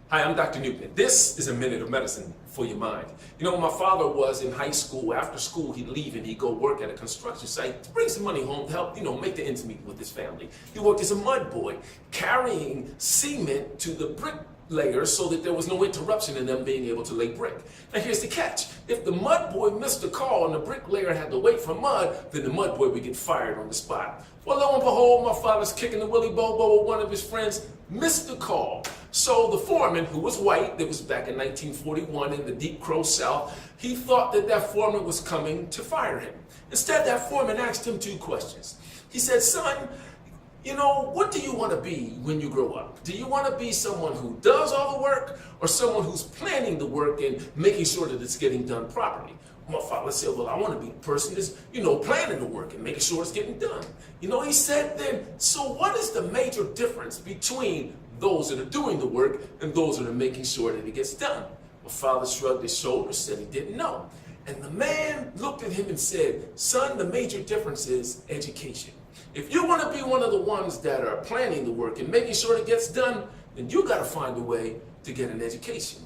Hi, I'm Dr. Newton. This is a minute of medicine for your mind. You know, when my father was in high school, after school, he'd leave and he'd go work at a construction site to bring some money home to help, make the ends meet with his family. He worked as a mud boy, carrying cement to the bricklayers so that there was no interruption in them being able to lay brick. Now here's the catch. If the mud boy missed a call and the bricklayer had to wait for mud, then the mud boy would get fired on the spot. Well, lo and behold, my father's kicking the willy bobo with one of his friends, missed the call. So the foreman, who was white, that was back in 1941 in the Deep Crow South, he thought that foreman was coming to fire him. Instead, that foreman asked him two questions. He said, son, what do you want to be when you grow up? Do you want to be someone who does all the work or someone who's planning the work and making sure that it's getting done properly? My father said, well, I want to be the person that's, planning the work and making sure it's getting done. He said then, so what is the major difference between those that are doing the work and those that are making sure that it gets done? My father shrugged his shoulders, said he didn't know. And the man looked at him and said, son, the major difference is education. If you want to be one of the ones that are planning the work and making sure it gets done, then you got to find a way to get an education.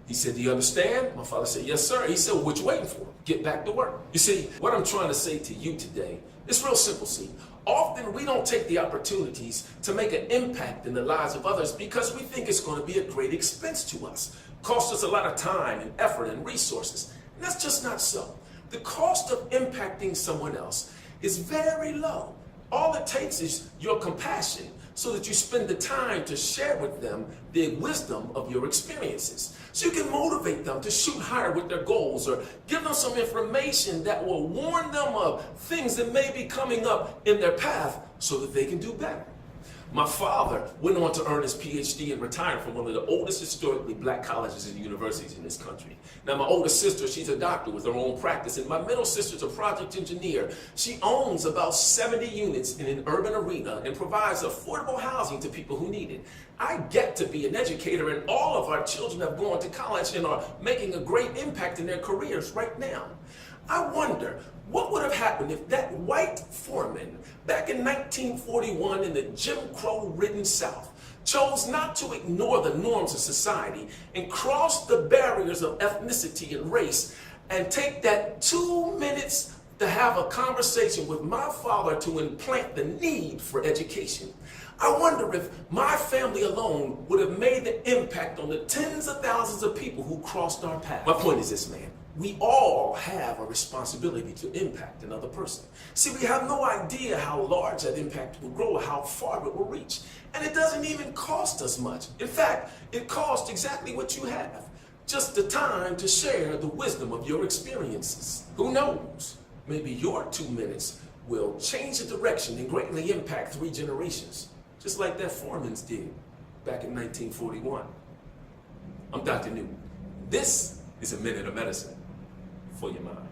He said, do you understand? My father said, yes, sir. He said, well, what you waiting for? Get back to work. You see, what I'm trying to say to you today, it's real simple, see. Often we don't take the opportunities to make an impact in the lives of others because we think it's going to be a great expense to us. Cost us a lot of time and effort and resources. And that's just not so. The cost of impacting someone else is very low. All it takes is your compassion so that you spend the time to share with them the wisdom of your experiences. So you can motivate them to shoot higher with their goals or give them some information that will warn them of things that may be coming up in their path so that they can do better. My father went on to earn his PhD and retire from one of the oldest historically black colleges and universities in this country. Now my older sister, she's a doctor with her own practice, and my middle sister's a project engineer. She owns about 70 units in an urban arena and provides affordable housing to people who need it. I get to be an educator, and all of our children have gone to college and are making a great impact in their careers right now. I wonder, what would have happened if that white foreman back in 1941 in the Jim Crow-ridden South chose not to ignore the norms of society and cross the barriers of ethnicity and race and take that 2 minutes to have a conversation with my father to implant the need for education? I wonder if my family alone would have made the impact on the tens of thousands of people who crossed our path. My point is this, man. We all have a responsibility to impact another person. See, we have no idea how large that impact will grow, how far it will reach. And it doesn't even cost us much. In fact, it costs exactly what you have. Just the time to share the wisdom of your experiences. Who knows? Maybe your 2 minutes will change the direction and greatly impact 3 generations. Just like that foreman's did back in 1941. I'm Dr. Newton. This is a minute of medicine for your mind.